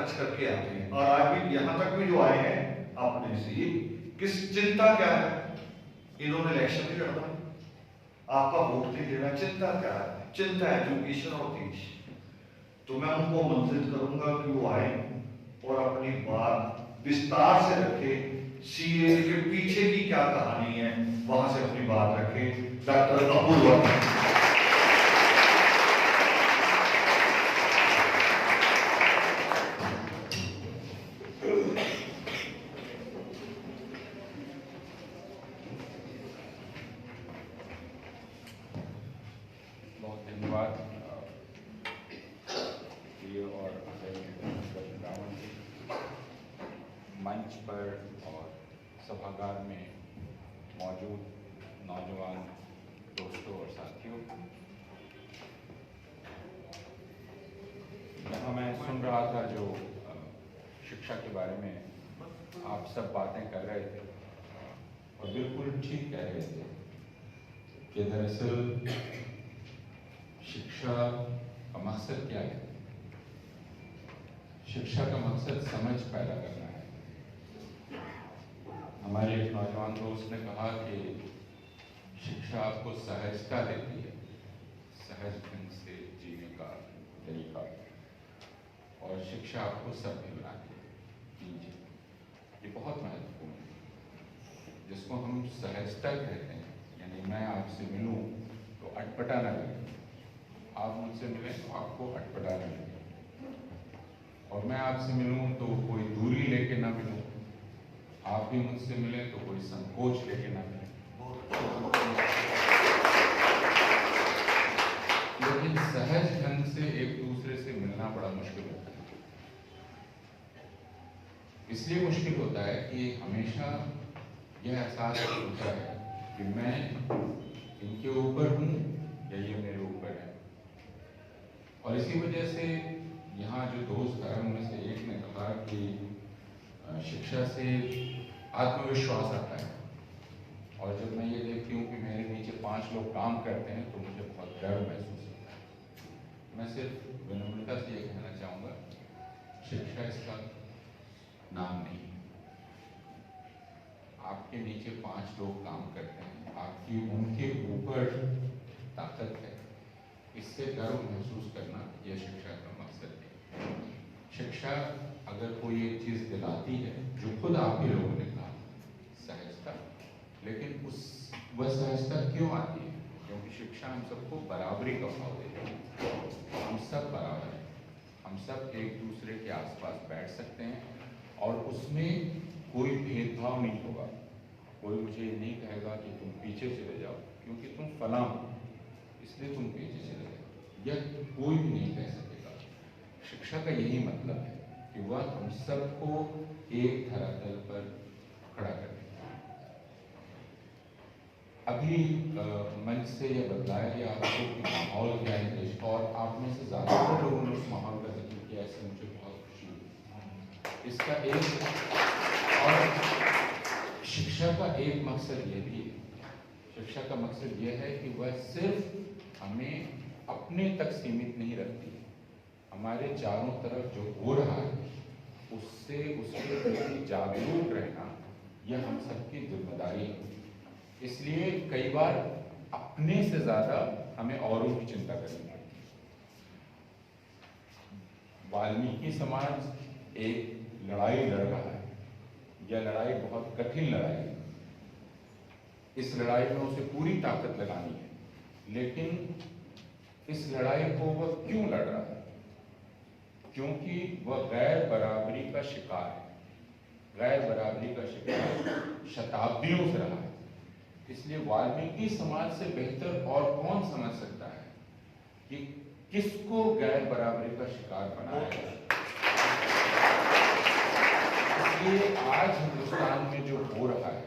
Touch करके आते हैं। और आज भी यहाँ तक भी जो आए हैं अपने से किस चिंता क्या है, इन्होंने इलेक्शन नहीं लड़ना, आपका वोट नहीं देना, चिंता क्या है? चिंता एजुकेशन और देश। तो मैं उनको आमंत्रित करूंगा कि वो आए और अपनी बात विस्तार से रखे, सीए के पीछे की क्या कहानी है वहां से अपनी बात रखे। डॉक्टर अपूर्वा मंच पर और सभागार में मौजूद नौजवान दोस्तों और साथियों, यहाँ मैं सुन रहा था जो शिक्षा के बारे में आप सब बातें कर रहे थे और बिल्कुल ठीक कह रहे थे कि दरअसल शिक्षा का मकसद क्या है। शिक्षा का मकसद समझ पैदा करना है। हमारे एक नौजवान दोस्त ने कहा कि शिक्षा आपको सहजता देती है, सहज ढंग से जीने का तरीका, और शिक्षा आपको सभ्य बनाती है। ये बहुत महत्वपूर्ण है, जिसको हम सहजता कहते हैं। यानी मैं आपसे मिलूं तो अटपटा न लगे, आप मुझसे मिलें तो आपको अटपटा न लगे, और मैं आपसे मिलूं तो कोई दूरी लेके ना मिलूं, आप भी मुझसे मिलें तो कोई संकोच लेके ना मिले। लेकिन सहज ढंग से एक दूसरे से मिलना बड़ा मुश्किल होता है। इसलिए मुश्किल होता है कि हमेशा यह एहसास होता है कि मैं इनके ऊपर हूं या ये मेरे ऊपर है। और इसी वजह से यहाँ जो दोस्त हैं उनमें से एक ने कहा कि शिक्षा से आत्मविश्वास आता है, और जब मैं ये देखती हूँ कि मेरे नीचे 5 लोग काम करते हैं तो मुझे बहुत गर्व महसूस होता है। मैं सिर्फ विनम्रता से ये कहना चाहूँगा, शिक्षा इसका नाम नहीं है। आपके नीचे 5 लोग काम करते हैं, आपकी उनके ऊपर ताकत है, इससे गर्व महसूस करना यह शिक्षा का मकसद है। शिक्षा अगर कोई एक चीज़ दिलाती है जो खुद आप ही लोगों ने कहा, सहजता, लेकिन वह सहजता क्यों आती है? क्योंकि शिक्षा हम सबको बराबरी का भाव देती है। हम सब बराबर हैं, हम सब एक दूसरे के आसपास बैठ सकते हैं और उसमें कोई भेदभाव नहीं होगा। कोई मुझे ये नहीं कहेगा कि तुम पीछे चले जाओ क्योंकि तुम फलां हो इसलिए तुम पीछे चले जाओ, यह कोई भी नहीं कह सकेगा। शिक्षा का यही मतलब है कि वह हम सबको एक धरातल पर खड़ा कर देता है। अभी मंच से यह बतलाया गया आपको कि माहौल क्या है देश का, और आप में से ज़्यादातर लोगों ने उस माहौल का जिक्र किया, इससे मुझे बहुत खुशी हुई। इसका एक और शिक्षा का एक मकसद ये भी है, शिक्षा का मकसद यह है कि वह सिर्फ हमें अपने तक सीमित नहीं रखती, हमारे चारों तरफ जो हो रहा है उससे उसके प्रति जागरूक रहना यह हम सबकी जिम्मेदारी है। इसलिए कई बार अपने से ज्यादा हमें औरों की चिंता करनी पड़ती है। वाल्मीकि समाज एक लड़ाई लड़ रहा है, यह लड़ाई बहुत कठिन लड़ाई है। इस लड़ाई में उसे पूरी ताकत लगानी है, लेकिन इस लड़ाई को वह क्यों लड़ रहा है? क्योंकि वह गैर बराबरी का शिकार है। गैर बराबरी का शिकार शताब्दियों से रहा है। इसलिए वाल्मीकि समाज से बेहतर और कौन समझ सकता है कि किसको गैर बराबरी का शिकार बनाया जाए। इसलिए आज हिंदुस्तान में जो हो रहा है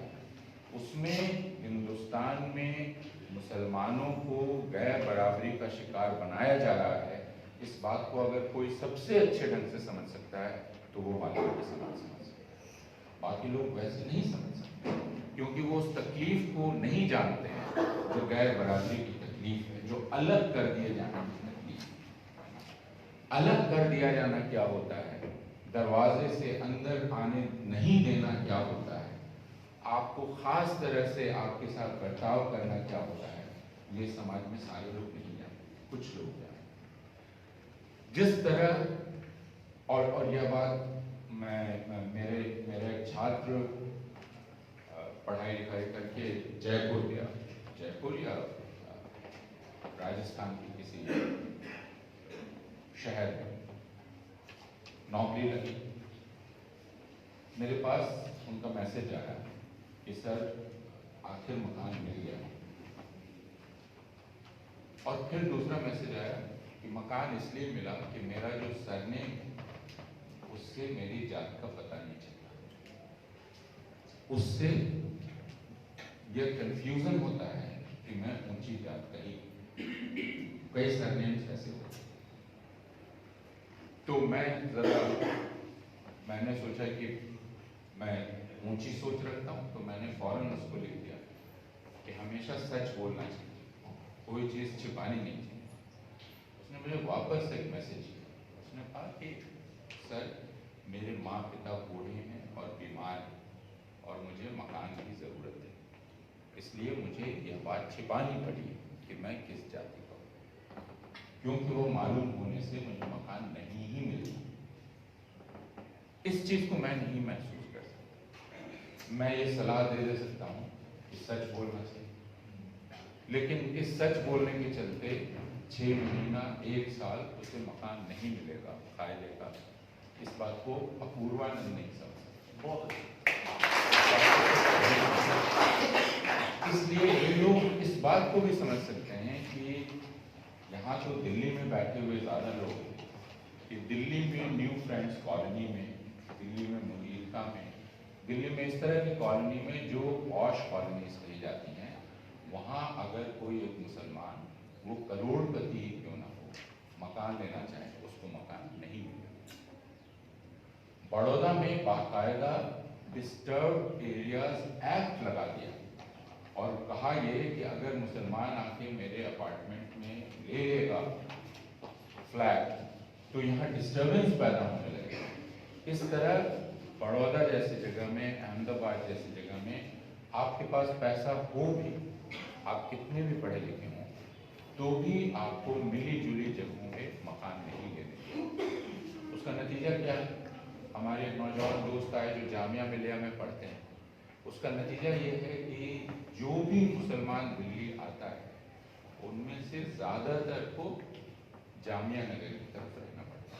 उसमें हिंदुस्तान में मुसलमानों को गैर बराबरी का शिकार बनाया जा रहा है। इस बात को अगर कोई सबसे अच्छे ढंग से समझ सकता है तो वो वाल्मीकि समाज समझ सकता है। बाकी लोग वैसे नहीं समझ सकते, क्योंकि वो उस तकलीफ को नहीं जानते हैं जो गैर बराबरी की तकलीफ है, जो अलग कर दिए जाने की तकलीफ। अलग कर दिया जाना क्या होता है? दरवाजे से अंदर आने नहीं देना क्या होता है, आपको खास तरह से आपके साथ बर्ताव करना क्या होता है, ये समाज में सारे लोग नहीं जानते, कुछ लोग जानते। जिस तरह और यह बात मेरे छात्र पढ़ाई लिखाई करके जयपुर या राजस्थान के किसी शहर में नौकरी लगी, मेरे पास उनका मैसेज आया कि सर आखिर मकान मिल गया, और फिर दूसरा मैसेज आया कि मकान इसलिए मिला कि मेरा जो सरनेम है उससे मेरी जात का पता नहीं चलता। उससे यह कंफ्यूजन होता है कि मैं ऊंची जात का ही, कई सरनेम्स ऐसे होते। तो मैंने सोचा कि मैं ऊंची सोच रखता हूँ, तो मैंने फौरन उसको लिख दिया कि हमेशा सच बोलना चाहिए, कोई चीज़ छिपानी नहीं चाहिए। उसने मुझे वापस एक मैसेज किया, उसने कहा कि सर मेरे माँ पिता बूढ़े हैं और बीमार हैं और मुझे मकान की ज़रूरत है, इसलिए मुझे यह बात छिपानी पड़ी कि मैं किस जाति का हूँ, क्योंकि वो मालूम होने से मुझे मकान नहीं ही मिलता। इस चीज़ को मैं नहीं महसूस कर सकता। मैं ये सलाह दे सकता हूँ कि सच बोलना चाहिए, लेकिन इस सच बोलने के चलते 6 महीना 1 साल उसे मकान नहीं मिलेगा, खाए लेगा, इस बात को अपूर्वानंद नहीं समझ। बहुत इसलिए ये लोग इस बात को भी समझ सकते हैं कि यहाँ तो दिल्ली में बैठे हुए ज़्यादा लोग हैं, कि दिल्ली में न्यू फ्रेंड्स कॉलोनी में, दिल्ली में मुनीरका में, दिल्ली में इस तरह की कॉलोनी में जो पॉश कॉलोनीज कही जाती हैं, वहाँ अगर कोई एक मुसलमान, वो करोड़पति ही क्यों ना हो, मकान लेना चाहे, उसको मकान नहीं मिलेगा। बड़ौदा में बाकायदा डिस्टर्ब एरियाज एक्ट लगा दिया और कहा ये कि अगर मुसलमान आके मेरे अपार्टमेंट में ले लेगा फ्लैट, तो यहाँ डिस्टर्बेंस पैदा होने लगेगा। इस तरह बड़ौदा जैसी जगह में, अहमदाबाद जैसी जगह में, आपके पास पैसा हो भी, आप कितने भी पढ़े लिखे हों, तो भी आपको मिली जुली जगहों में मकान नहीं लेने। उसका नतीजा क्या है? हमारे एक नौजवान दोस्त आए जो जामिया मिलिया में पढ़ते हैं, उसका नतीजा ये है कि जो भी मुसलमान दिल्ली आता है, उनमें से ज़्यादातर को जामिया नगर की तरफ रहना पड़ता है।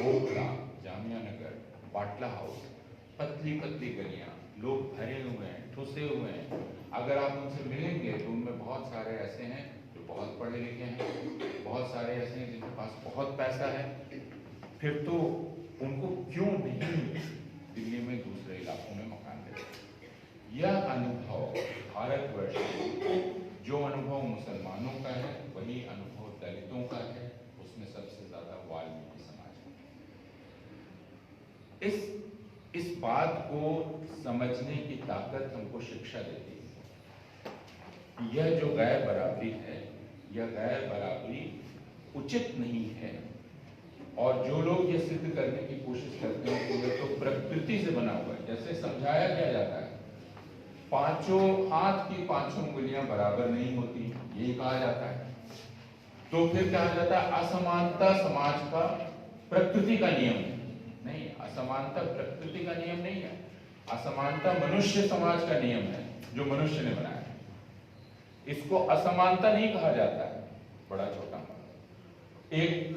ओखला, जामिया नगर, बाटला हाउस, पतली पतली गलियाँ, लोग भरे हुए हैं, ठुसे हुए हैं। अगर आप उनसे मिलेंगे तो उनमें बहुत सारे ऐसे हैं जो बहुत पढ़े लिखे हैं, बहुत सारे ऐसे हैं जिनके पास बहुत पैसा है। फिर तो उनको क्यों नहीं दिल्ली में दूसरे इलाकों में मकान देते। यह अनुभव भारतवर्ष में, जो अनुभव मुसलमानों का है वही अनुभव दलितों का है, उसमें सबसे ज्यादा वाल्मीकि समाज है। इस बात को समझने की ताकत हमको शिक्षा देती है। यह जो गैर बराबरी है, यह गैर बराबरी उचित नहीं है, और जो लोग ये सिद्ध करने की कोशिश करते हैं कि यह तो प्रकृति से बना हुआ है, जैसे समझाया क्या जाता है, पांचों हाथ की पांचों उंगलियां बराबर नहीं होती, यही कहा जाता है। तो फिर कहा जाता है असमानता समाज का प्रकृति का नियम है। नहीं, असमानता प्रकृति का नियम नहीं है, असमानता मनुष्य समाज का नियम है जो मनुष्य ने बनाया है। इसको असमानता नहीं कहा जाता है। बड़ा छोटा एक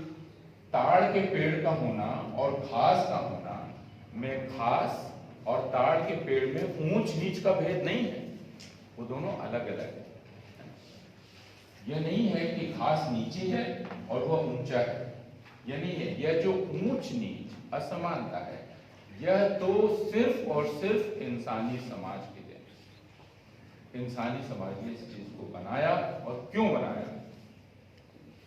ताड़ के पेड़ का होना और घास का होना में घास और ताड़ के पेड़ में ऊंच नीच का भेद नहीं है, वो दोनों अलग अलग है। यह नहीं है कि घास नीचे है और वह ऊंचा है, यह नहीं है। यह जो ऊंच नीच असमानता है, यह तो सिर्फ और सिर्फ इंसानी समाज की देन। इंसानी समाज ने इस चीज को बनाया, और क्यों बनाया?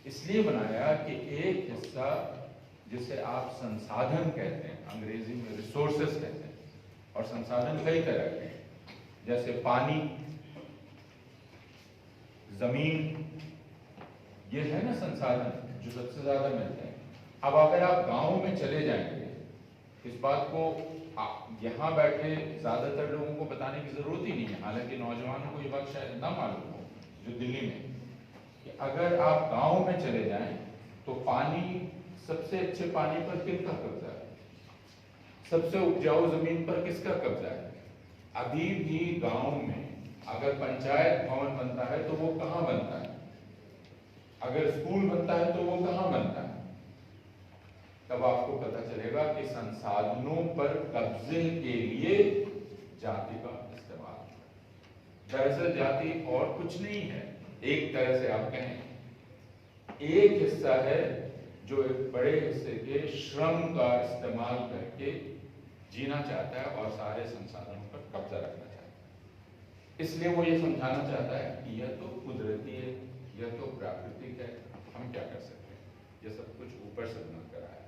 इसलिए बनाया कि एक हिस्सा जिसे आप संसाधन कहते हैं, अंग्रेजी में रिसोर्सेस कहते हैं, और संसाधन कई तरह के हैं, जैसे पानी, जमीन, ये है ना संसाधन जो सबसे ज्यादा मिलते हैं। अब अगर आप गांव में चले जाएंगे इस बात को यहाँ बैठे ज्यादातर लोगों को बताने की जरूरत ही नहीं है, हालांकि नौजवानों को ये बात शायद ना मालूम हो जो दिल्ली में, कि अगर आप गांव में चले जाएं तो पानी, सबसे अच्छे पानी पर किसका कब्जा है, सबसे उपजाऊ जमीन पर किसका कब्जा है। अभी भी गांव में अगर पंचायत भवन बनता है तो वो कहाँ बनता है, अगर स्कूल बनता है तो वो कहाँ बनता है। तब आपको पता चलेगा कि संसाधनों पर कब्जे के लिए जाति का इस्तेमाल। दरअसल जाति और कुछ नहीं है, एक तरह से आप कहें एक हिस्सा है जो एक बड़े हिस्से के श्रम का इस्तेमाल करके जीना चाहता है और सारे संसाधनों पर कब्जा रखना चाहता है। इसलिए वो ये समझाना चाहता है कि यह तो कुदरती है, यह तो प्राकृतिक है, हम क्या कर सकते हैं, यह सब कुछ ऊपर से बना कर आया।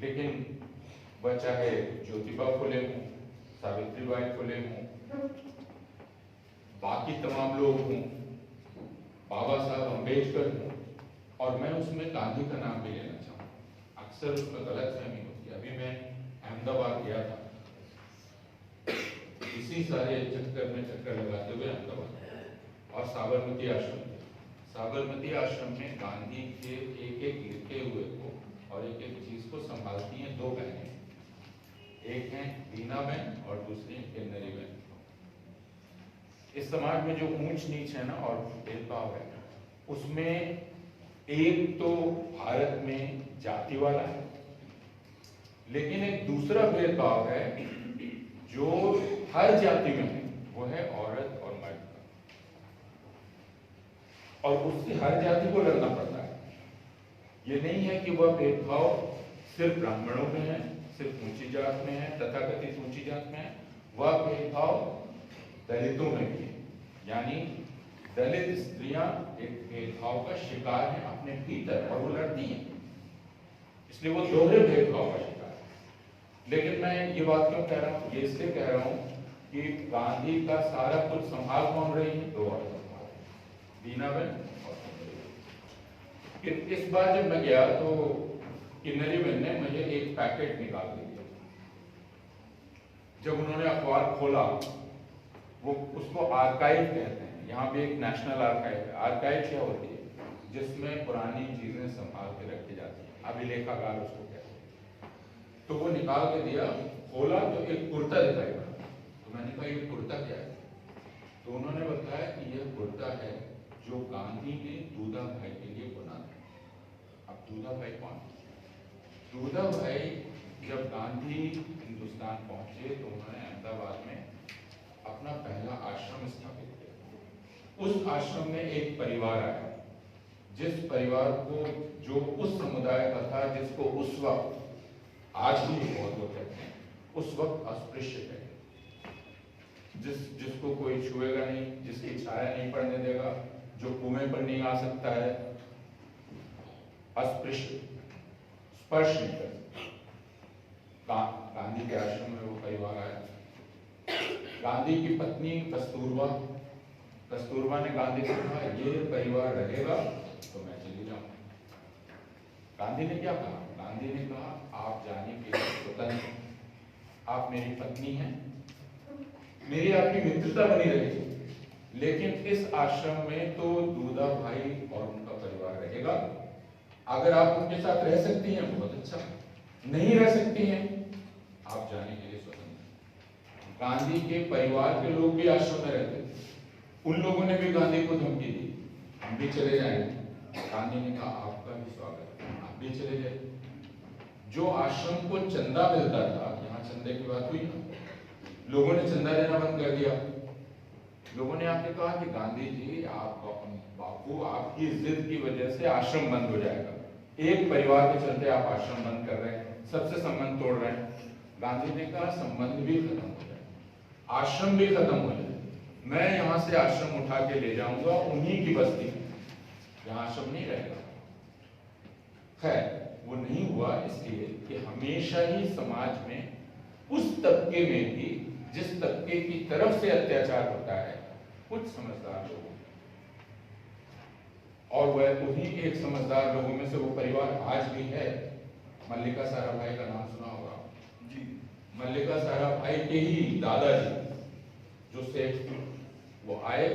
लेकिन वह चाहे ज्योतिबा फुले हों, सावित्रीबाई फुले हों, बाकी तमाम लोग हों, बाबा साहब अम्बेडकर हों, और मैं उसमें गांधी का नाम भी लेना चाहूँ। अक्सर उसमें गलतफहमी होती है। अभी मैं अहमदाबाद गया था, इसी सारे चक्कर लगाते हुए अहमदाबाद, और साबरमती आश्रम, साबरमती आश्रम में गांधी के एक एक लिखे हुए को और एक एक चीज को संभालती हैं दो बहनें, एक हैं दीना बहन और दूसरी किन्नरी बहन। इस समाज में जो ऊंच नीच है ना और भेदभाव है, उसमें एक तो भारत में जाति वाला है, लेकिन एक दूसरा भेदभाव है जो हर जाति में है, वो है औरत और मर्द का, और उससे हर जाति को लड़ना पड़ता है। ये नहीं है कि वह भेदभाव सिर्फ ब्राह्मणों में है, सिर्फ ऊंची जात में है, तथाकथित ऊंची जात में है, वह भेदभाव दलितों में भी है। यानी दलित स्त्रियां एक भेदभाव का शिकार हैं अपने भीतर, और वो लड़ती हैं, इसलिए वो दोहरे भेदभाव का शिकार है। लेकिन मैं ये बात क्यों कह रहा हूँ, ये इसलिए कह रहा हूँ कि गांधी का सारा कुछ संभाल कौन रही है, दो औरतें, दीना बहन और किन्नरी। इस बार जब मैं गया तो किन्नरी बहन ने मुझे एक पैकेट निकाल के दिया। जब उन्होंने अखबार खोला, वो उसको आर्काइव कहते हैं, यहाँ भी एक नेशनल आर्काइव है। आर्काइव क्या होती है, जिसमें पुरानी चीजें संभाल के रखी जाती है, अभिलेखागार उसको कहते हैं। तो वो निकाल के दिया, खोला तो एक कुर्ता दिखाई पड़ा। तो मैंने कहा ये कुर्ता क्या है, तो उन्होंने बताया कि यह कुर्ता है जो गांधी ने दूधा भाई के लिए बुना था। अब दूधा भाई कौन? दूधा भाई जब गांधी हिंदुस्तान पहुंचे तो उन्होंने अहमदाबाद में अपना पहला आश्रम स्थापित किया। उस आश्रम में एक परिवार आया, जिस परिवार को, जो उस समुदाय का था जिसको उस वक्त, आज भी बहुत लोग कहते हैं, उस वक्त अस्पृश्य है, जिसको कोई छुएगा नहीं, जिसकी छाया नहीं पड़ने देगा, जो कुएं पर नहीं आ सकता है, अस्पृश्य, स्पर्श नहीं कर सकता। गांधी के आश्रम में वो परिवार आया। गांधी की पत्नी कस्तूरबा ने गांधी से कहा ये परिवार रहेगा तो मैं चली जाऊंगा। गांधी ने क्या कहा? गांधी ने कहा आप जाने के लिए स्वतंत्र, आप मेरी पत्नी हैं, मेरी आपकी मित्रता बनी रहेगी, लेकिन इस आश्रम में तो दूधा भाई और उनका परिवार रहेगा। अगर आप उनके साथ रह सकती हैं बहुत अच्छा, नहीं रह सकती हैं आप जाने के लिए स्वतंत्र। गांधी के परिवार के लोग भी आश्रम में रहते थे, उन लोगों ने भी गांधी को धमकी दी, हम भी चले जाएंगे। गांधी ने कहा आपका भी स्वागत है, आप भी चले जाए। जो आश्रम को चंदा मिलता था, यहाँ चंदे की बात हुई ना, लोगों ने चंदा देना बंद कर दिया। लोगों ने आके कहा कि गांधी जी, आप बापू, आपकी जिद की वजह से आश्रम बंद हो जाएगा, एक परिवार के चलते आप आश्रम बंद कर रहे हैं, सबसे संबंध तोड़ रहे हैं। गांधी ने कहा संबंध भी खत्म हो जाए, आश्रम भी खत्म हो जाए, मैं यहाँ से आश्रम उठा के ले जाऊंगा उन्हीं की बस्ती में, यहाँ आश्रम नहीं रहेगा। खैर वो नहीं हुआ, इसलिए कि हमेशा ही समाज में उस तबके में भी जिस तबके की तरफ से अत्याचार होता है कुछ समझदार लोग, और वह उन्हीं एक समझदार लोगों में से वो परिवार आज भी है। मल्लिका साराभाई का नाम सुना होगा, मल्लिका साराभाई के ही दादाजी जो सेठ थे, वो आए,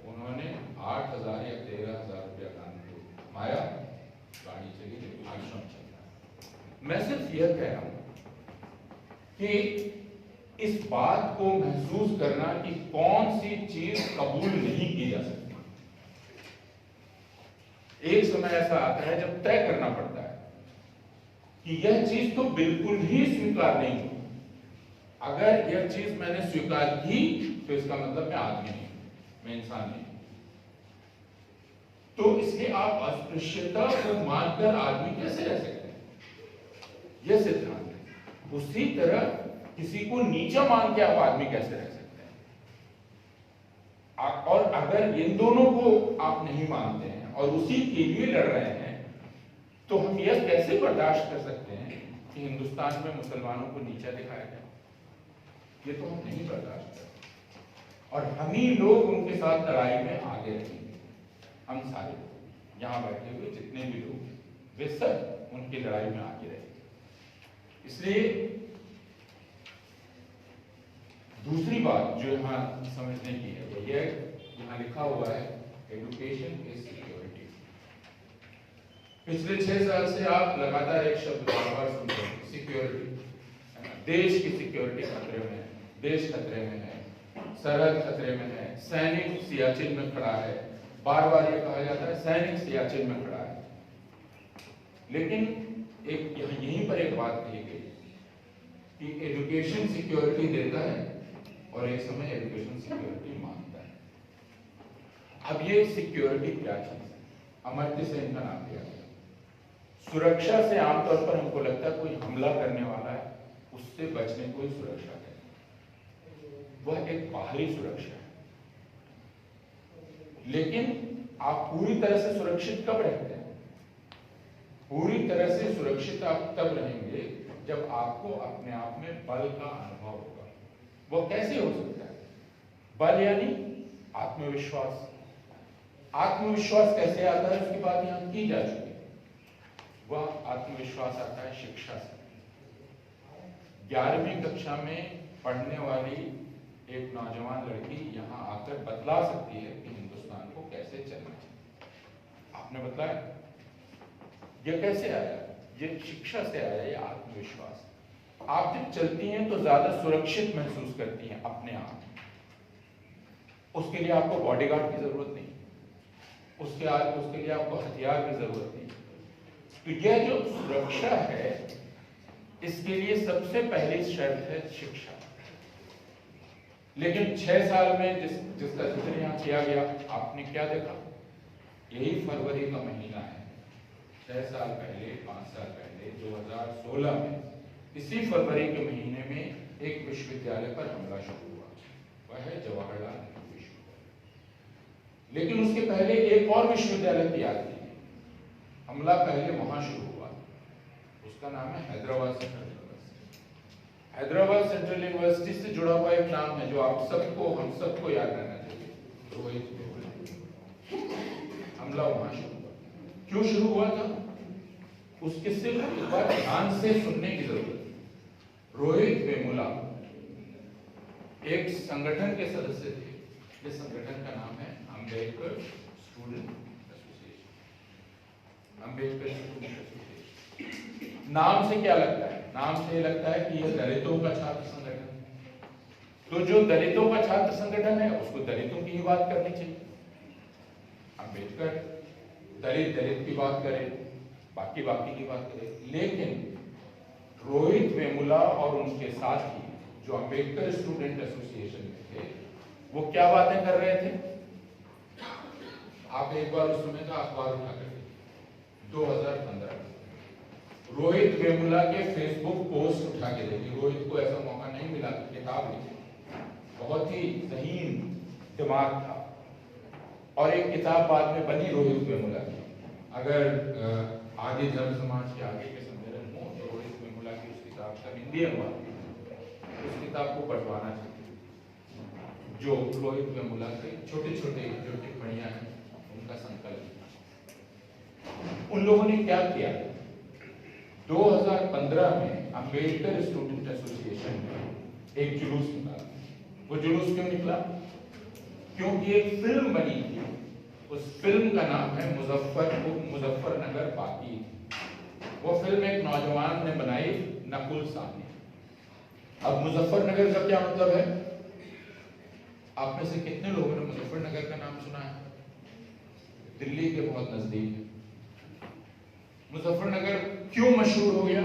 उन्होंने 8,000 या 13,000 रुपया दान को माया, गाड़ी चली गई, आश्रम चल रहा है। मैं सिर्फ यह कह रहा हूं कि इस बात को महसूस करना कि कौन सी चीज कबूल नहीं की जा सकती। एक समय ऐसा आता है जब तय करना पड़ता है कि यह चीज तो बिल्कुल ही स्वीकार नहीं होगी। अगर यह चीज मैंने स्वीकार की तो इसका मतलब मैं आदमी नहीं, मैं इंसान नहीं। तो इसलिए आप अस्पृश्यता को मानकर आदमी कैसे रह सकते हैं, यह सिद्धांत है। उसी तरह किसी को नीचा मान के आप आदमी कैसे रह सकते हैं। और अगर इन दोनों को आप नहीं मानते हैं और उसी के लिए लड़ रहे हैं, तो हम यह कैसे बर्दाश्त कर सकते हैं कि हिंदुस्तान में मुसलमानों को नीचा दिखाया जाए। ये तो हम नहीं बर्दाश्त करते और हम ही लोग उनके साथ लड़ाई में आगे रहेंगे। हम सारे लोग यहाँ बैठे हुए जितने भी लोग, वे सब उनकी लड़ाई में आगे रहेंगे। इसलिए दूसरी बात जो यहाँ समझने की है वो यह, यहाँ लिखा हुआ है एजुकेशन इज सिक्योरिटी। पिछले 6 साल से आप लगातार एक शब्द बार-बार सुन रहे हैं, सिक्योरिटी। देश की सिक्योरिटी खतरे में है, देश खतरे में है, सरहद खतरे में है, सैनिक सियाचिन में खड़ा है। बार बार ये कहा जाता है सैनिक सियाचिन में खड़ा है। लेकिन एक यहीं पर एक बात कही गई कि एजुकेशन सिक्योरिटी देता है और एक समय एजुकेशन सिक्योरिटी मांगता है। अब ये सिक्योरिटी क्या चीज है? अमर्त्य सेन का नाम दिया गया। सुरक्षा से आमतौर पर हमको लगता है कोई हमला करने वाला है, उससे बचने को ही सुरक्षा है। वह एक बाहरी सुरक्षा है। लेकिन आप पूरी तरह से सुरक्षित कब रहते हैं? पूरी तरह से सुरक्षित आप तब रहेंगे जब आपको अपने आप में बल का अनुभव होगा। वो कैसे हो सकता है? बल यानी आत्मविश्वास। आत्मविश्वास कैसे आता है उसकी बात यहां की जा चुकी है। वह आत्मविश्वास आता है शिक्षा से। 11वीं कक्षा में पढ़ने वाली एक नौजवान लड़की यहां आकर बतला सकती है कि हिंदुस्तान को कैसे चलना चाहिए। आपने बताया यह कैसे आया? ये शिक्षा से आया, ये आत्मविश्वास। आप जब चलती हैं तो ज्यादा सुरक्षित महसूस करती हैं अपने आप। उसके लिए आपको बॉडीगार्ड की जरूरत नहीं, उसके लिए आपको हथियार की जरूरत नहीं। तो यह जो सुरक्षा है, इसके लिए सबसे पहली शर्त है शिक्षा। लेकिन 6 साल में जिसका जिक्र यहाँ किया गया, आपने क्या देखा? यही फरवरी का महीना है। 6 साल पहले, 5 साल पहले 2016 में इसी फरवरी के महीने में एक विश्वविद्यालय पर हमला शुरू हुआ। वह है जवाहरलाल नेहरू विश्वविद्यालय। लेकिन उसके पहले एक और विश्वविद्यालय की याद कीजिए। हमला पहले वहां शुरू हुआ, उसका नाम है Hyderabad central university. Hyderabad central university से जुड़ा हुआ एक नाम है जो आप सबको, हम सबको याद रहना चाहिए, रोहित वेमुला। हमला वहां शुरू हुआ। क्यों शुरू हुआ था? उसके सिर्फ एक बार ध्यान से सुनने की जरूरत है। रोहित वेमुला एक संगठन के सदस्य थे। इस संगठन का नाम है Ambedkar student association. Ambedkar student association नाम से क्या लगता है? नाम से लगता है कि यह दलितों का छात्र संगठन है। तो जो दलितों का छात्र संगठन है उसको दलितों की ही बात करनी चाहिए। अंबेडकर दलित की बात करे, बाकी की बात करे। लेकिन रोहित वेमुला और उनके साथी जो अंबेडकर स्टूडेंट एसोसिएशन में थे, वो क्या बातें कर रहे थे? आप एक बार उस समय का अखबार उठा कर 2015 रोहित वेमुला के फेसबुक पोस्ट उठा के देखिए। रोहित को ऐसा मौका नहीं मिला कि किताब लिखे, बहुत ही ज़हीन दिमाग था और एक किताब बाद में बनी रोहित वेमुला की। अगर आदि धर्म समाज के आगे के सम्मेलन हो तो रोहित वेमुला की उस किताब का हिंदी अनुवाद, उस किताब को पढ़वाना चाहिए जो रोहित वेमुला के छोटे छोटे जो टिप्पणियां हैं उनका संकल्प। उन लोगों ने क्या किया? 2015 में अंबेडकर स्टूडेंट एसोसिएशन ने एक जुलूस निकाला। वो जुलूस क्यों निकला? क्योंकि एक फिल्म बनी थी, उस फिल्म का नाम है मुजफ्फरनगर बाकी। वो फिल्म एक नौजवान ने बनाई, नकुल साहनी। अब मुजफ्फरनगर का क्या मतलब है? आप में से कितने लोगों ने मुजफ्फरनगर का नाम सुना है? दिल्ली के बहुत नजदीक है। मुजफ्फरनगर क्यों मशहूर हो गया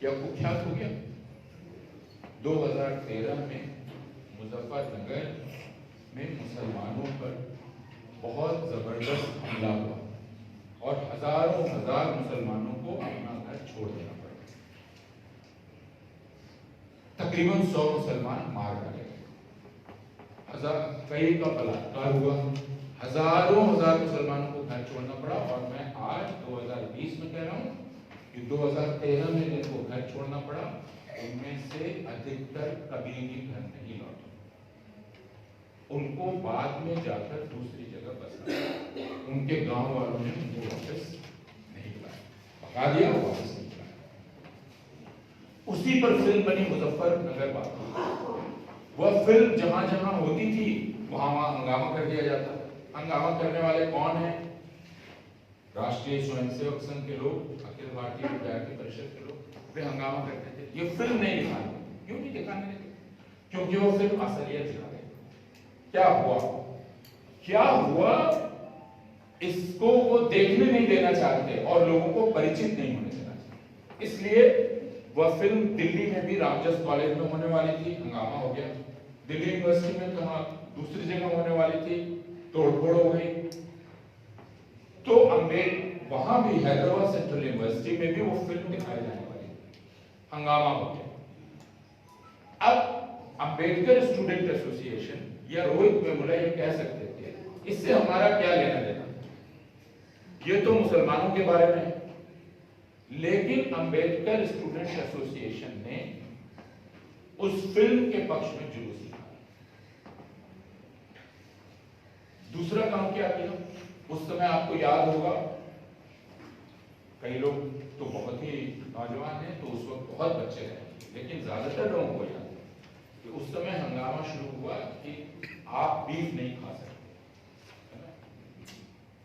या कुख्यात हो गया? 2013 में मुजफ्फरनगर में मुसलमानों पर बहुत जबरदस्त हमला हुआ और हजारों हजार मुसलमानों को अपना घर छोड़ देना पड़ा। तकरीबन 100 मुसलमान मार डाले गए, कई का बलात्कार हुआ, हजारों हजार मुसलमानों को घर छोड़ना पड़ा। और मैं आज 2020 में कह रहा हूं कि 2013 में जिनको घर छोड़ना पड़ा उनमें से अधिकतर कभी भी घर नहीं लौटे। उनको बाद में जाकर दूसरी जगह बसना, उनके गांव वालों ने उनको वापस नहीं बुलाया, भगा दिया, वापस नहीं बुलाया। उसी पर फिल्म बनी मुजफ्फरनगर बाकी। वह फिल्म जहां जहां होती थी वहां वहां हंगामा कर दिया जाता। हंगामा करने वाले कौन है? राष्ट्रीय स्वयंसेवक संघ के लोग, अखिल भारतीय विद्यार्थी परिषद के लोग। वे हंगामा करते थे, ये फिल्म नहीं दिखानी। क्यों नहीं दिखाने लगे? क्योंकि वो फिल्म असलियत दिखा रही। क्या हुआ? क्या हुआ इसको वो देखने नहीं देना चाहते और लोगों को परिचित नहीं होने देना चाहते। इसलिए वह फिल्म दिल्ली में भी रामजस कॉलेज में होने वाली थी, हंगामा हो गया। दिल्ली यूनिवर्सिटी में कहा दूसरी जगह होने वाली थी, तोड़फोड़ हो गई। तो वहां भी हैदराबाद सेंट्रल यूनिवर्सिटी में भी वो फिल्म दिखाई जाने वाली, हंगामा हो गया। अब अंबेडकर स्टूडेंट एसोसिएशन या रोहित वेमुला ये कह सकते थे, इससे हमारा क्या लेना देना, ये तो मुसलमानों के बारे में है। लेकिन अंबेडकर स्टूडेंट एसोसिएशन ने उस फिल्म के पक्ष में जुलूस निकाला। दूसरा काम क्या किया? उस समय आपको याद होगा, कई लोग तो बहुत ही नौजवान हैं तो उस वक्त बहुत बच्चे रहे, लेकिन ज्यादातर लोगों को याद है कि उस समय हंगामा शुरू हुआ कि आप बीफ नहीं खा सकते।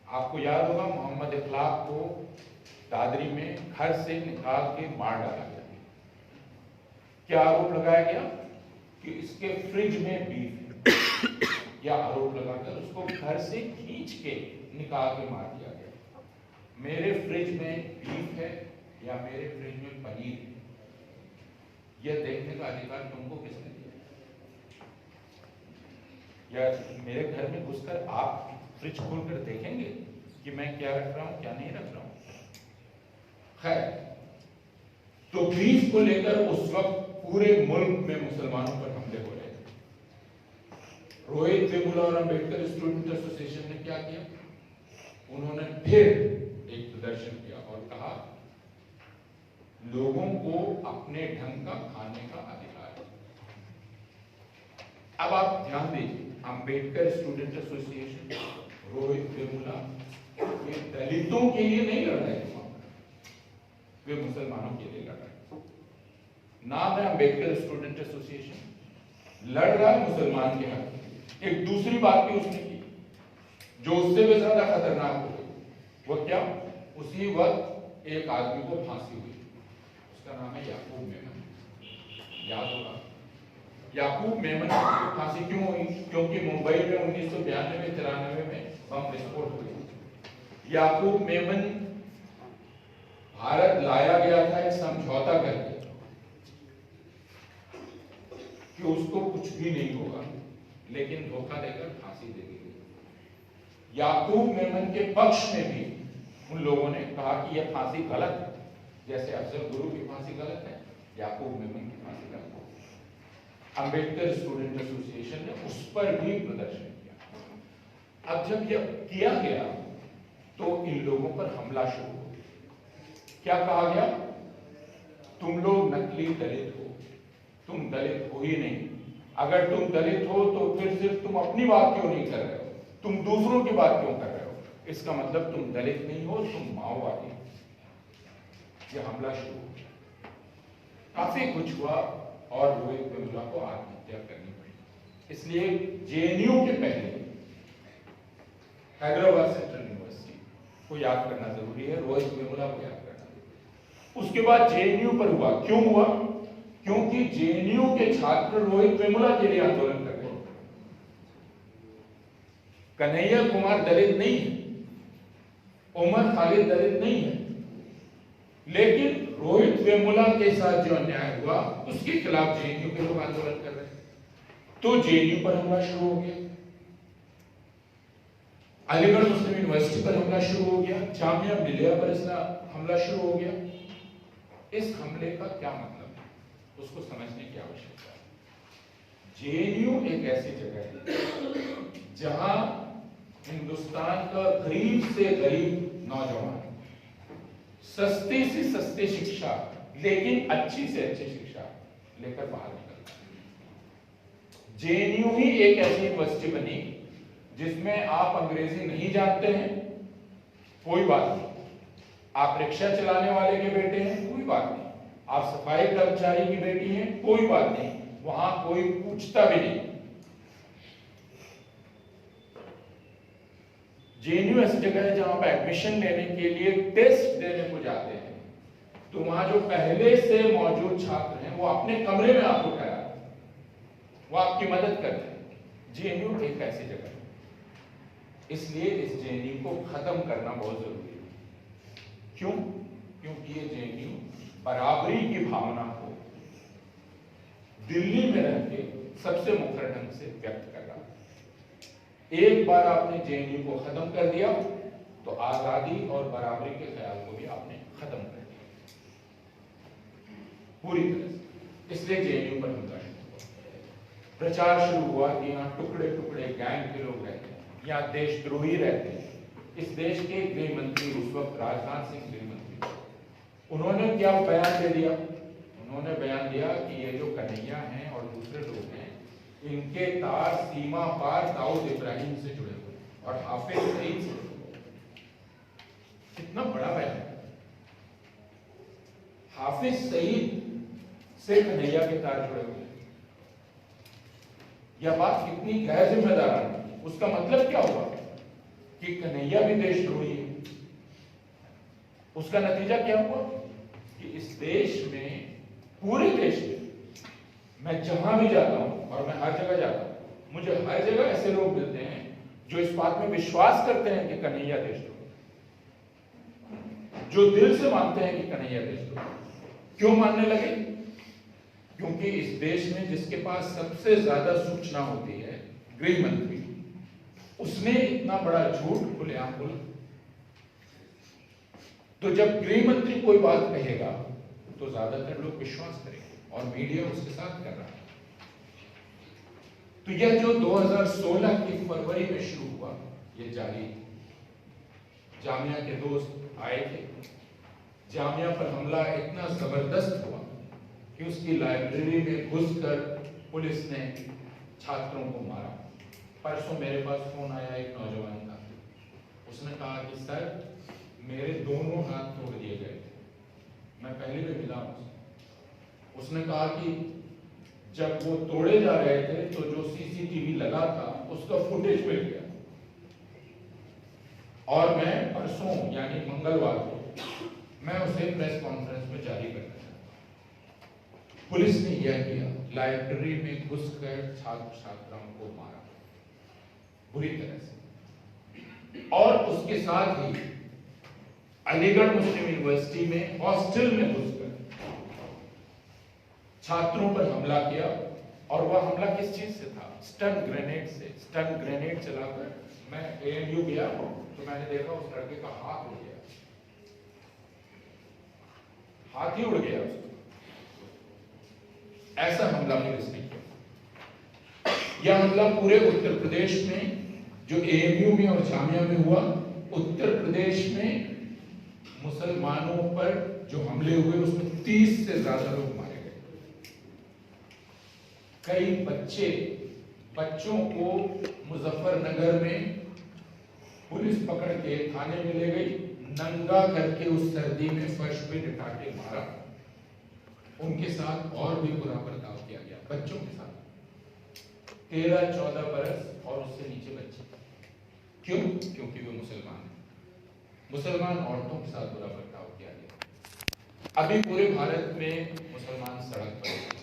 आपको याद होगा मोहम्मद इखलाक को दादरी में घर से निकाल के मार डाला गया। क्या आरोप लगाया गया? कि इसके फ्रिज में बीफ है। या आरोप लगाकर उसको घर से खींच के निकाल के मार दिया गया। मेरे फ्रिज में बीफ है या मेरे फ्रिज में पनीर है, यह देखने का अधिकार तुमको किसने दिया? या मेरे घर में घुसकर आप फ्रिज खोलकर देखेंगे कि मैं क्या रख रहा हूं क्या नहीं रख रहा हूं? खैर, तो बीफ को लेकर उस वक्त पूरे मुल्क में मुसलमानों पर हमले हो रहे थे। रोहित वेमुला और अंबेडकर स्टूडेंट एसोसिएशन ने क्या किया? उन्होंने फिर एक प्रदर्शन किया और कहा लोगों को अपने ढंग का खाने का अधिकार है। अब आप ध्यान दीजिए, अंबेडकर स्टूडेंट एसोसिएशन, रोहित वेमुला, ये दलितों के लिए नहीं लड़ रहे, वे मुसलमानों के लिए लड़ रहे। नाम है अंबेडकर स्टूडेंट एसोसिएशन, लड़ रहा है मुसलमान के हक। एक दूसरी बात भी उसने की जो उससे भी ज्यादा खतरनाक हो गई। वो क्या? उसी वक्त एक आदमी को फांसी हुई, उसका नाम है याकूब मेमन। याद होगा याकूब मेमन की फांसी क्यों हुई? क्योंकि मुंबई में 1992-93 में बम विस्फोट हुई। याकूब मेमन भारत लाया गया था एक समझौता करके कि उसको कुछ भी नहीं होगा, लेकिन धोखा देकर फांसी दे दी गई। याकूब मेमन के पक्ष में भी उन लोगों ने कहा कि यह फांसी गलत है, जैसे अफजल गुरु की फांसी गलत है, याकूब मेमन की फांसी गलत है। अंबेडकर स्टूडेंट एसोसिएशन ने उस पर भी प्रदर्शन किया। अब जब यह किया गया तो इन लोगों पर हमला शुरू हो गया। क्या कहा गया? तुम लोग नकली दलित हो, तुम दलित हो ही नहीं। अगर तुम दलित हो तो फिर सिर्फ तुम अपनी बात क्यों नहीं कर रहे हो, तुम दूसरों की बात क्यों कर रहे हो? इसका मतलब तुम दलित नहीं हो, तुम माओवादी हो। यह हमला शुरू हो गया। काफी कुछ हुआ और रोहित वेमुला को आत्महत्या करनी पड़ी। इसलिए जेएनयू के पहले हैदराबाद सेंट्रल यूनिवर्सिटी को याद करना जरूरी है, रोहित वेमुला को याद करना जरूरी है। उसके बाद जेएनयू पर हुआ। क्यों हुआ? क्योंकि जेएनयू के छात्र रोहित वेमुला के लिए आंदोलन कर रहे हैं। कन्हैया कुमार दलित नहीं है, उमर खालिद दलित नहीं है, लेकिन रोहित वेमुला के साथ जो अन्याय हुआ उसके खिलाफ जेएनयू के लोग आंदोलन कर रहे हैं। तो जेएनयू पर हमला शुरू हो गया, अलीगढ़ मुस्लिम यूनिवर्सिटी पर हमला शुरू हो गया, जामिया मिलिया पर इसका हमला शुरू हो गया। इस हमले का क्या मतलब है, उसको समझने की आवश्यकता है। जेएनयू एक ऐसी जगह है जहां हिंदुस्तान का गरीब से गरीब नौजवान सस्ती से सस्ती शिक्षा, लेकिन अच्छी से अच्छी शिक्षा लेकर बाहर निकलता है। जेएनयू ही एक ऐसी यूनिवर्सिटी बनी जिसमें आप अंग्रेजी नहीं जानते हैं, कोई बात नहीं। आप रिक्शा चलाने वाले के बेटे हैं, कोई बात नहीं। आप सफाई कर्मचारी की बेटी हैं, कोई बात नहीं। वहां कोई पूछता भी नहीं। जेएनयू ऐसी जगह है जहां आप एडमिशन लेने के लिए टेस्ट देने को जाते हैं, तो वहां जो पहले से मौजूद छात्र हैं वो अपने कमरे में आपको ठहरा, वो आपकी मदद करते हैं। जेएनयू एक ऐसी जगह है, इसलिए इस जेएनयू को खत्म करना बहुत जरूरी है। क्यों? क्योंकि ये जेएनयू बराबरी की भावना को दिल्ली में रह के सबसे मुखर ढंग से व्यक्त कर रहा है। एक बार आपने जेएनयू को खत्म कर दिया तो आजादी और बराबरी के ख्याल को भी आपने खत्म कर दिया पूरी तरह से। इसलिए जेएनयू पर हमला शुरू हुआ, प्रचार शुरू हुआ कि यहाँ टुकड़े टुकड़े गैंग के लोग रहते हैं, यहाँ देशद्रोही रहते हैं। इस देश के गृह मंत्री उस वक्त राजनाथ सिंह गृह मंत्री, उन्होंने क्या बयान दे दिया? उन्होंने बयान दिया कि ये जो कन्हैया हैं और दूसरे लोग हैं, इनके तार सीमा पार दाऊद इब्राहिम से जुड़े हुए और हाफिज सईद से जुड़े हुए। कितना बड़ा बयान! हाफिज सईद से कन्हैया के तार जुड़े हुए, यह बात कितनी गैर जिम्मेदाराना। उसका मतलब क्या हुआ कि कन्हैया भी देशद्रोही है। उसका नतीजा क्या हुआ कि इस देश में, पूरे देश में, मैं जहां भी जाता हूं और मैं हर जगह जाता हूं, मुझे हर जगह ऐसे लोग मिलते हैं जो इस बात में विश्वास करते हैं कि कन्हैया देशद्रोही, जो दिल से मानते हैं कि कन्हैया देशद्रोही। क्यों मानने लगे? क्योंकि इस देश में जिसके पास सबसे ज्यादा सूचना होती है, गृह मंत्री, उसने इतना बड़ा झूठ खुलेआम बोला। तो जब गृह मंत्री कोई बात कहेगा तो ज्यादातर लोग विश्वास करेंगे और मीडिया उसके साथ कर रहा है। तो यह जो 2016 की फरवरी में शुरू हुआ, यह जारी। जामिया के दोस्त आए थे, जामिया पर हमला इतना जबरदस्त हुआ कि उसकी लाइब्रेरी में घुसकर पुलिस ने छात्रों को मारा। परसों मेरे पास फोन आया एक नौजवान का, उसने कहा कि सर मेरे दोनों हाथ तोड़ दिए गए थे। मैं पहले भी मिला उससे। उसने कहा कि जब वो तोड़े जा रहे थे तो जो सीसीटीवी लगा था उसका फुटेज मिल गया, और मैं परसों यानी मंगलवार को मैं उसे प्रेस कॉन्फ्रेंस में जारी करना चाहता। पुलिस ने यह किया, लाइब्रेरी में घुसकर छात्र छात्राओं को मारा बुरी तरह से, और उसके साथ ही अलीगढ़ मुस्लिम यूनिवर्सिटी में हॉस्टल में घुसकर छात्रों पर हमला किया। और वह हमला किस चीज से था? स्टन ग्रेनेड से। स्टन ग्रेनेड चलाकर मैं एएनयू गया तो मैंने देखा उस लड़के का हाथ उड़ गया, हाथ ही उड़ गया उसका। ऐसा हमला पुलिस ने किया। यह हमला पूरे उत्तर प्रदेश में, जो एएनयू में और जामिया में हुआ, उत्तर प्रदेश में मुसलमानों पर जो हमले हुए उसमें 30 से ज्यादा लोग मारे गए। कई बच्चों को मुजफ्फरनगर में पुलिस पकड़ के थाने में ले गई, नंगा करके उस सर्दी में फर्श पे लिटा के मारा। उनके साथ और भी बुरा बर्ताव किया गया, बच्चों के साथ 13-14 बरस और उससे नीचे बच्चे। क्यों? क्योंकि वे मुसलमान हैं। मुसलमान औरतों के साथ बुरा बर्ताव किया गया। अभी पूरे भारत में मुसलमान सड़क पर हैं।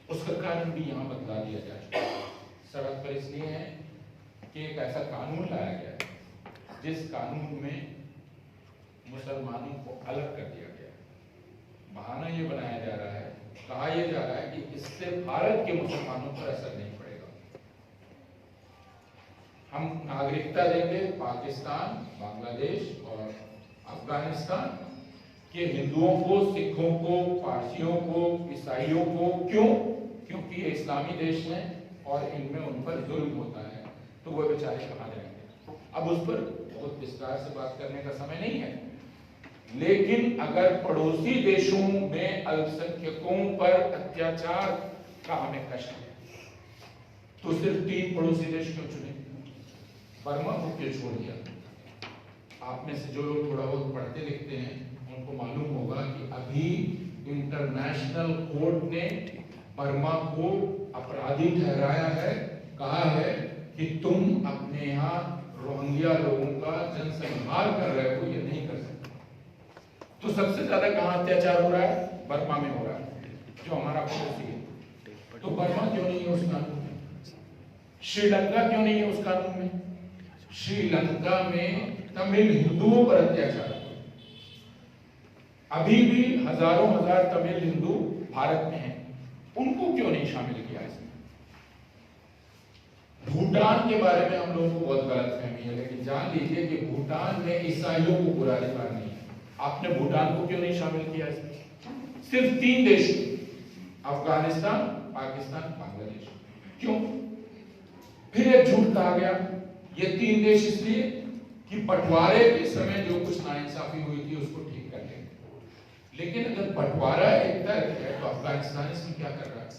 उसका कारण भी यहाँ बदला दिया जा चुका है। सड़क पर इसलिए है कि एक ऐसा कानून लाया गया है जिस कानून में मुसलमानों को अलग कर दिया गया है। बहाना ये बनाया जा रहा है, कहा यह जा रहा है कि इससे भारत के मुसलमानों पर असर नहीं पड़ेगा। हम नागरिकता देंगे पाकिस्तान, बांग्लादेश और अफगानिस्तान के हिंदुओं को, सिखों को, पारसियों को, ईसाइयों को। क्यों? क्योंकि ये इस्लामी देश हैं और इनमें उन पर जुल्म होता है, तो वो बेचारे कहाँ जाएंगे। अब उस पर बहुत विस्तार से बात करने का समय नहीं है, लेकिन अगर पड़ोसी देशों में अल्पसंख्यकों पर अत्याचार का हमें कष्ट है, तो सिर्फ 3 पड़ोसी देश क्यों चुने? बर्मा को क्यों छोड़ दिया? आप में से जो लोग थोड़ा बहुत पढ़ते लिखते हैं उनको मालूम होगा कि अभी इंटरनेशनल कोर्ट ने बर्मा को अपराधी ठहराया है, कहा है कि तुम अपने यहाँ रोहिंग्या लोगों का जनसंहार कर रहे हो, ये नहीं कर सकते। तो सबसे ज्यादा कहाँ अत्याचार हो रहा है? बर्मा में हो रहा है, जो हमारा पड़ोसी है। तो बर्मा क्यों नहीं है उस कानून में? श्रीलंका क्यों नहीं है उस कानून में? श्रीलंका में तमिल हिंदुओं पर अत्याचार हुआ। अभी भी हजारों हजार तमिल हिंदू भारत में हैं, उनको क्यों नहीं शामिल किया इसमें? भूटान के बारे में हम लोगों को बहुत गलतफहमी है, लेकिन जान लीजिए कि भूटान में ईसाइयों को पूरा अधिकार नहीं है। आपने भूटान को क्यों नहीं शामिल किया इसमें? सिर्फ 3 देश, अफगानिस्तान, पाकिस्तान, बांग्लादेश। क्यों? फिर एक झूठ कहा गया, ये 3 देश इसलिए कि बंटवारे के समय जो कुछ नाइंसाफी हुई थी उसको ठीक कर लेंगे। लेकिन अगर बंटवारा एक तर्क है तो अफगानिस्तान इसमें क्या कर रहा है?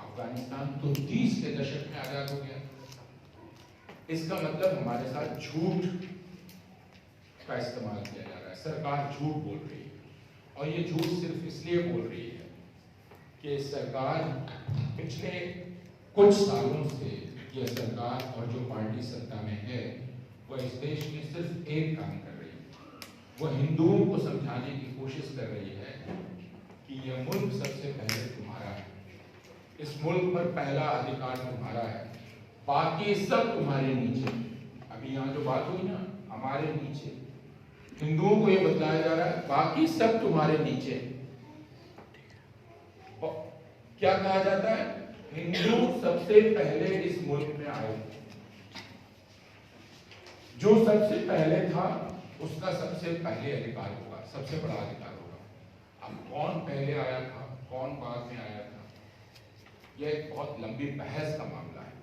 अफगानिस्तान तो 30 के दशक में आजाद हो गया। इसका मतलब हमारे साथ झूठ का इस्तेमाल किया जा रहा है। सरकार झूठ बोल रही है, और ये झूठ सिर्फ इसलिए बोल रही है कि सरकार पिछले कुछ सालों से, यह सरकार और जो पार्टी सत्ता में है, वह इस देश में सिर्फ एक काम कर रही है। वह हिंदुओं को समझाने की कोशिश कर रही है कि यह मुल्क सबसे पहले तुम्हारा है, इस मुल्क पर पहला अधिकार तुम्हारा है, बाकी सब तुम्हारे नीचे। अभी यहाँ जो बात हुई ना, हमारे नीचे, हिंदुओं को यह बतलाया जा रहा है बाकी सब तुम्हारे नीचे। क्या कहा जाता है? हिंदू सबसे पहले इस मुल्क में आए। जो सबसे पहले था उसका सबसे पहले अधिकार होगा, सबसे बड़ा अधिकार होगा। अब कौन पहले आया था, कौन बाद में आया था, यह एक बहुत लंबी बहस का मामला है।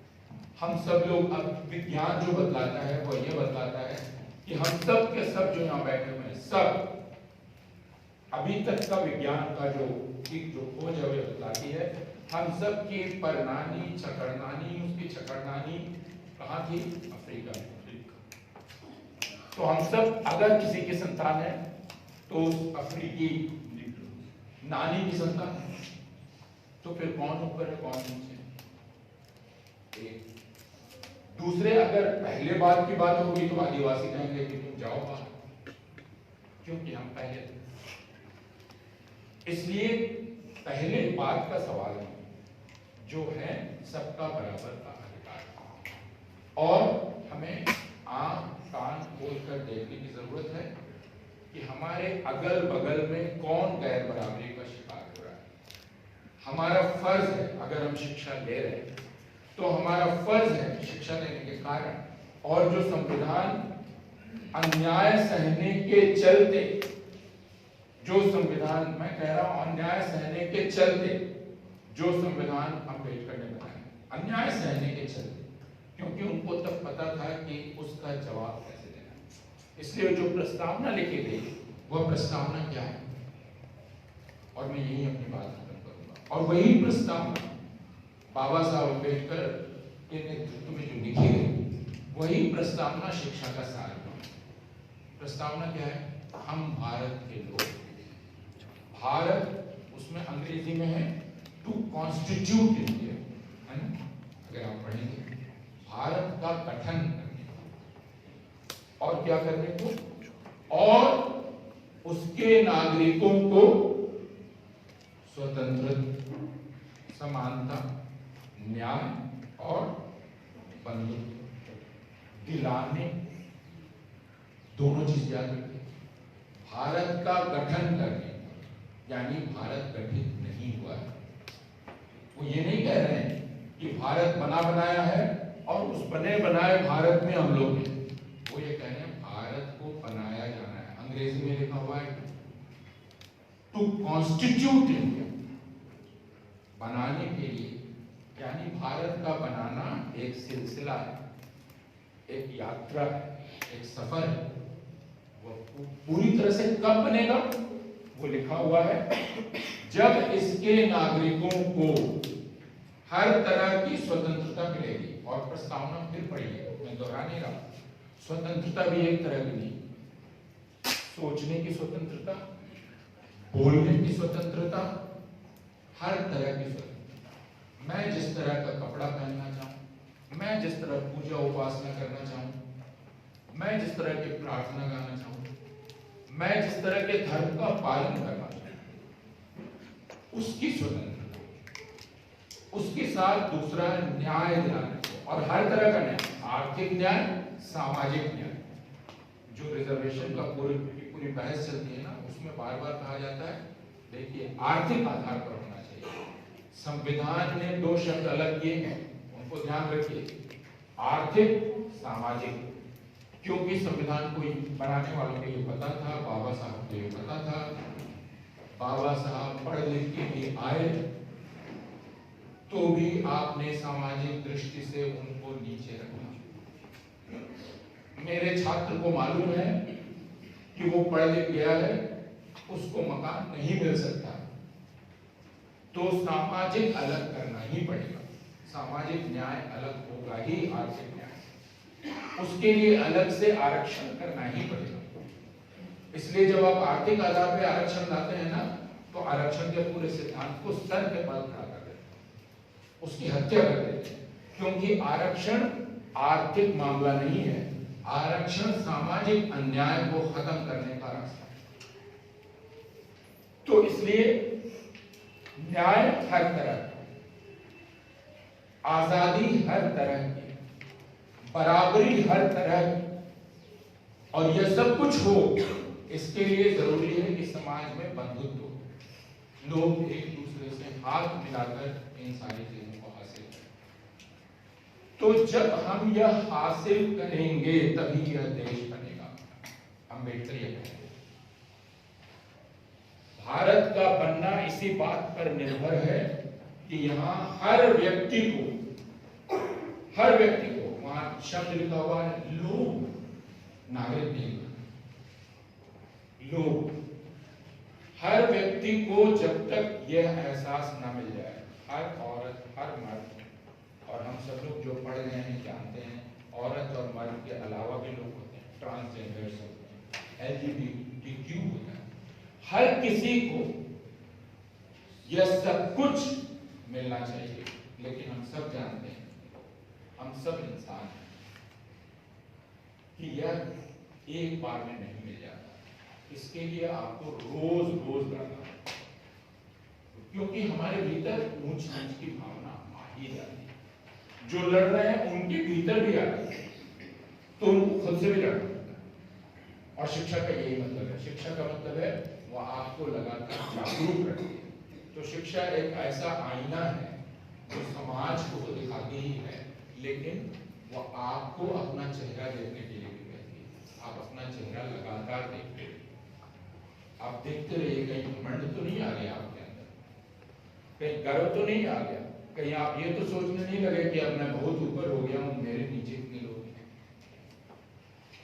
हम सब लोग, अब विज्ञान जो बतलाता है वो ये बतलाता है कि हम सब के सब जो यहाँ बैठे हुए हैं, सब अभी तक का विज्ञान का जो खोज है वो बतलाती है, हम सब की परनानी, चकरनानी, उसकी चकरनानी कहाँ थी? अफ्रीका में। तो हम सब अगर किसी की संतान है तो उस अफ्रीकी नानी की संतान है। तो फिर कौन ऊपर है, कौन नीचे? एक दूसरे, अगर पहले बात की बात होगी तो आदिवासी कहेंगे कि तुम जाओ बाहर, क्योंकि हम पहले थे। इसलिए पहले बात का सवाल नहीं, जो है सबका बराबर का अधिकार। और हमें आंख कान खोलकर देखने की जरूरत है कि हमारे अगल बगल में कौन गैर बराबरी का शिकार हो रहा है। हमारा फर्ज है, अगर हम शिक्षा ले रहे हैं तो हमारा फर्ज है शिक्षा लेने के कारण, और जो संविधान अन्याय सहने के चलते, जो संविधान, मैं कह रहा हूं अन्याय सहने के चलते, जो संविधान अम्बेडकर ने बनाया, अन्याय सहने के चलते, क्योंकि उनको तब पता था कि उसका जवाब कैसे देना है। इसलिए जो प्रस्तावना लिखी गई वह प्रस्तावना क्या है, और मैं यही अपनी बात खत्म करूंगा। और वही प्रस्तावना बाबा साहब अम्बेडकर के नेतृत्व में जो लिखी गई, वही प्रस्तावना शिक्षा का सार है। प्रस्तावना क्या है? हम भारत के लोग, भारत, उसमें अंग्रेजी में है टू कॉन्स्टिट्यूट इंडिया, है ना? अगर आप पढ़ेंगे भारत का गठन करने का, और क्या करने को, और उसके नागरिकों को स्वतंत्रता, समानता, न्याय और बंधुत्व दिलाने, दोनों चीज याद रखिए। भारत का गठन करने, यानी भारत गठित नहीं हुआ है। वो ये नहीं कह रहे हैं कि भारत बना बनाया है और उस बने बनाए भारत में हम लोग हैं। वो ये कह रहे हैं भारत को बनाया जाना है। अंग्रेजी में लिखा हुआ है टू कॉन्स्टिट्यूट इंडिया, बनाने के लिए, यानी भारत का बनाना एक सिलसिला है, एक यात्रा है, एक सफर है। वो पूरी तरह से कब बनेगा वो लिखा हुआ है, जब इसके नागरिकों को हर तरह की स्वतंत्रता मिलेगी। और प्रस्तावना फिर पढ़िए, मैं दोहरा नहीं रहा, स्वतंत्रता भी एक तरह की नहीं, सोचने की स्वतंत्रता, बोलने की स्वतंत्रता, हर तरह की स्वतंत्रता। मैं जिस तरह का कपड़ा पहनना चाहूं, मैं जिस तरह पूजा उपासना करना चाहूं, मैं जिस तरह की प्रार्थना गाना चाहूं, मैं जिस तरह के धर्म का पालन करना चाहूं, उसकी स्वतंत्रता। उसके साथ दूसरा न्याय दिलाने को, और हर तरह का न्याय, आर्थिक न्याय, सामाजिक न्याय। जो रिजर्वेशन का पूरी बहस चलती है ना, उसमें बार बार कहा जाता है, देखिए आर्थिक आधार पर होना चाहिए। संविधान ने दो शब्द अलग किए हैं, उनको ध्यान रखिए, आर्थिक, सामाजिक। क्योंकि संविधान को बनाने वालों को ये पता था, बाबा साहब को ये पता था, बाबा साहब पढ़ लिख के भी आए, तो भी आपने सामाजिक दृष्टि से उनको नीचे रखा। मेरे छात्र को मालूम है कि वो पढ़ लिख गया है, उसको मकान नहीं मिल सकता, तो सामाजिक अलग करना ही पड़ेगा। सामाजिक न्याय अलग होगा ही आर्थिक न्याय, उसके लिए अलग से आरक्षण करना ही पड़ेगा। इसलिए जब आप आर्थिक आधार पर आरक्षण लाते हैं ना, तो आरक्षण के पूरे सिद्धांत को सर के बल खड़ा कर देते हैं, उसकी हत्या कर देते हैं। क्योंकि आरक्षण आर्थिक मामला नहीं है, आरक्षण सामाजिक अन्याय को खत्म करने का रास्ता है। तो इसलिए न्याय हर तरह, आजादी हर तरह की, बराबरी हर तरह की, और यह सब कुछ हो, इसके लिए जरूरी है कि समाज में बंधुत्व हो, लोग एक दूसरे से हाथ मिलाकर इन सारी चीजों को हासिल करें। तो जब हम यह हासिल करेंगे तभी यह देश बनेगा। अम्बेडकर ये कहते हैं भारत का बनना इसी बात पर निर्भर है कि यहाँ हर व्यक्ति को, वहां शब्द लिखा हुआ है लोग, नागरिक नहीं, लोग, हर व्यक्ति को जब तक यह एहसास न मिल जाए, हर औरत, हर मर्द, और हम सब लोग जो पढ़ गए हैं जानते हैं, औरत और मर्द के अलावा भी लोग होते हैं, ट्रांसजेंडर्स होते हैं, LGBTQ होता है, हर किसी को यह सब कुछ मिलना चाहिए। लेकिन हम सब जानते हैं, हम सब इंसान हैं, कि यह एक बार में नहीं मिल जाता। इसके लिए आपको रोज रोज लड़ना, क्योंकि हमारे भीतर ऊंच नीच की भावना आ ही जाती है। जो लड़ रहे हैं उनके भीतर भी आ रही है, तो उनको खुद से भी लड़ना पड़ता है। और शिक्षा का यही मतलब है, शिक्षा का मतलब है वो आपको लगातार जागरूक रखती है। तो शिक्षा एक ऐसा आईना है जो समाज को तो दिखाती ही है, लेकिन वो आपको अपना चेहरा देखने के लिए भी कहती है। आप अपना चेहरा लगातार देखते रहिए, आप देखते रहिए, कहीं घमंड तो नहीं आ गया आपके अंदर, कहीं गर्व तो नहीं आ गया, कहीं आप ये तो सोचने नहीं लगे कि अब मैं बहुत ऊपर हो गया हूं, मेरे नीचे इतने लोग हैं।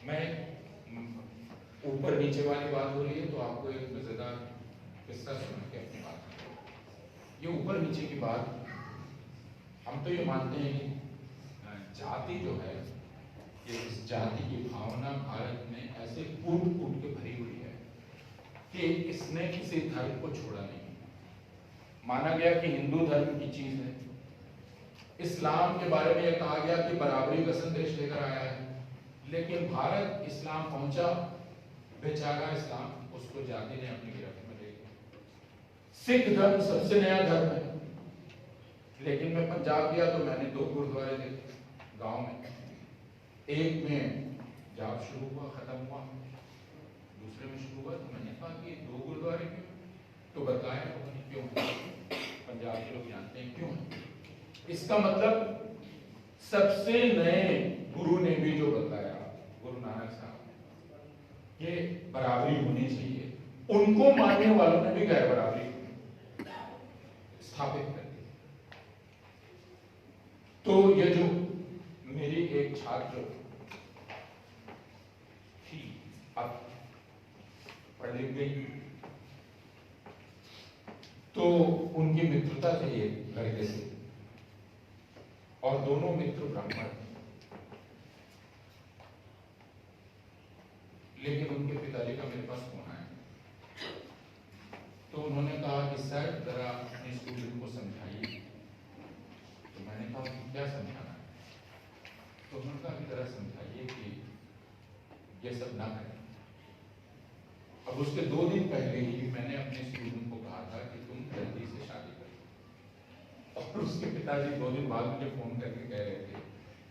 मैं ऊपर नीचे वाली बात हो रही है तो आपको एक मजेदार किस्सा सुना के अपनी बात, ये ऊपर नीचे की बात, हम तो ये मानते हैं कि जाति जो है, ये इस जाति की भावना भारत में ऐसे कूट कूट के भरी हुई है कि इसने किसी धर्म को छोड़ा नहीं। माना गया कि हिंदू धर्म की चीज है। इस्लाम के बारे में यह कहा गया कि बराबरी का संदेश लेकर आया है, लेकिन भारत इस्लाम पहुंचा, बेचारा इस्लाम उसको जाति ने अपनी गिरफ्त में ले लिया। सिख धर्म सबसे नया धर्म है, लेकिन मैं पंजाब गया तो मैंने 2 गुरुद्वारे देखे गांव में। एक में जाप शुरू हुआ, खत्म हुआ, दूसरे में शुरू हुआ। तो मैंने कहा कि 2 गुरुद्वारे क्यों? तो बताया क्यों। पंजाब के लोग जानते हैं क्यों। इसका मतलब सबसे नए गुरु ने भी जो बताया, गुरु नानक साहब, ये बराबरी होनी चाहिए, उनको मानने वालों ने भी गैर बराबरी स्थापित कर दी। तो ये जो मेरी एक छात्र थी, अब पढ़ लिख गई, तो उनकी मित्रता थी एक लड़के से, और दोनों मित्र ब्राह्मण, लेकिन उनके पिताजी का मेरे पास फोन आया। तो उन्होंने कहा कि सर जरा अपने स्टूडेंट को समझाइए। तो मैंने कहा क्या समझाना है? तो उन्होंने कहा कि जरा समझाइए कि ये सब ना करें। अब उसके 2 दिन पहले ही मैंने अपने स्टूडेंट को कहा था कि तुम जल्दी से शादी करो, और उसके पिताजी 2 दिन बाद मुझे फोन करके कह रहे थे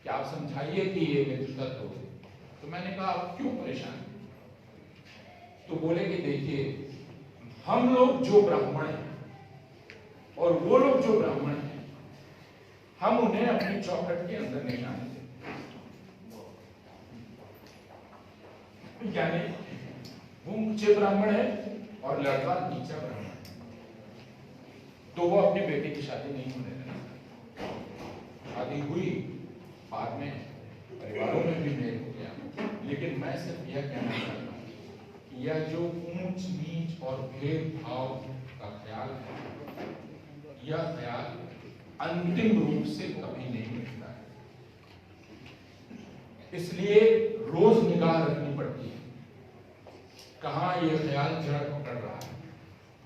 कि आप समझाइए कि ये मित्रता तोड़ दे। तो मैंने कहा आप क्यों परेशान? तो बोले कि देखिए, हम लोग जो ब्राह्मण हैं और वो लोग जो ब्राह्मण हैं, हम उन्हें अपनी चौखट के अंदर नहीं आने देते। यानी वो ऊंचे ब्राह्मण है और लड़का नीचा ब्राह्मण है, तो वो अपनी बेटी की शादी नहीं होने देना। शादी हुई, बाद में परिवारों में भी मेल हो गया, लेकिन मैं सिर्फ यह कहना चाहता हूँ कि यह जो ऊंच नीच और भेदभाव का ख्याल है, यह ख्याल अंतिम रूप से कभी नहीं मिटता है। इसलिए रोज निगाह रखनी पड़ती है कहाँ ये ख्याल जड़ पकड़ रहा है,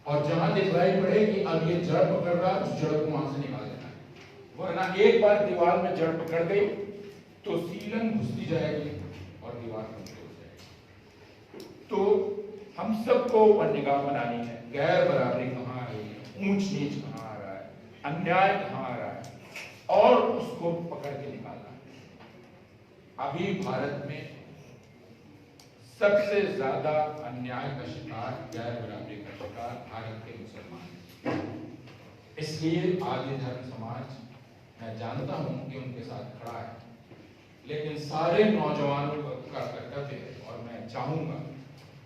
और जहां दिखलाई पड़े कि अब ये जड़ पकड़ रहा है, उस जड़ को वहां से निकाल देना है। वरना एक बार दीवार में जड़ पकड़ गई तो सीलन घुसती जाएगी और दीवार कमजोर हो जाएगी। तो हम सबको ऊपर निगाह बनानी है, गैर बराबरी कहाँ आ रही है, ऊंच नीच कहाँ आ रहा है, अन्याय कहाँ आ रहा है, और उसको पकड़ के निकालना है। अभी भारत में सबसे ज्यादा अन्याय का शिकार, गैर बराबरी का शिकार भारत के मुसलमान हैं। इसलिए आदि धर्म समाज, मैं जानता हूं कि उनके साथ खड़ा है, लेकिन सारे नौजवानों का कर्तव्य है, और मैं चाहूंगा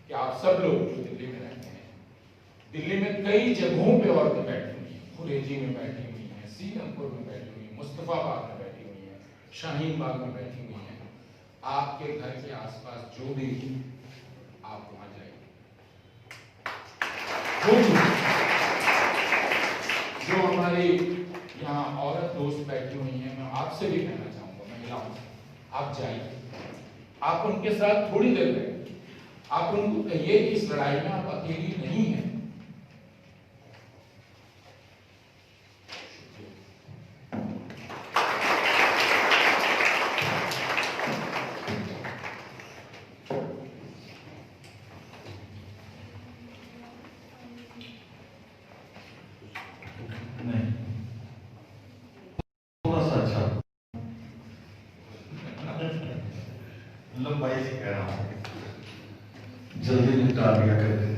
कि आप सब लोग जो दिल्ली में रहते हैं, दिल्ली में कई जगहों पे औरतें बैठी हुई हैं, खुरेजी में बैठी हुई हैं, सीलमपुर में बैठी हुई हैं, मुस्तफाबाद में बैठी हुई हैं, शाहीन बाग में बैठी हुई हैं। आपके घर के आसपास जो भी, आप वहां जाइए। जो हमारी यहाँ औरत दोस्त बैठी हुई हैं, मैं आपसे भी कहना चाहूंगा, महिलाओं से, आप जाइए, आप उनके साथ थोड़ी देर बैठिए, आप उनको कहिए कि इस लड़ाई में आप अकेली नहीं हैं। लंबाई से कह रहा हूं, जल्दी निपटा दिया करते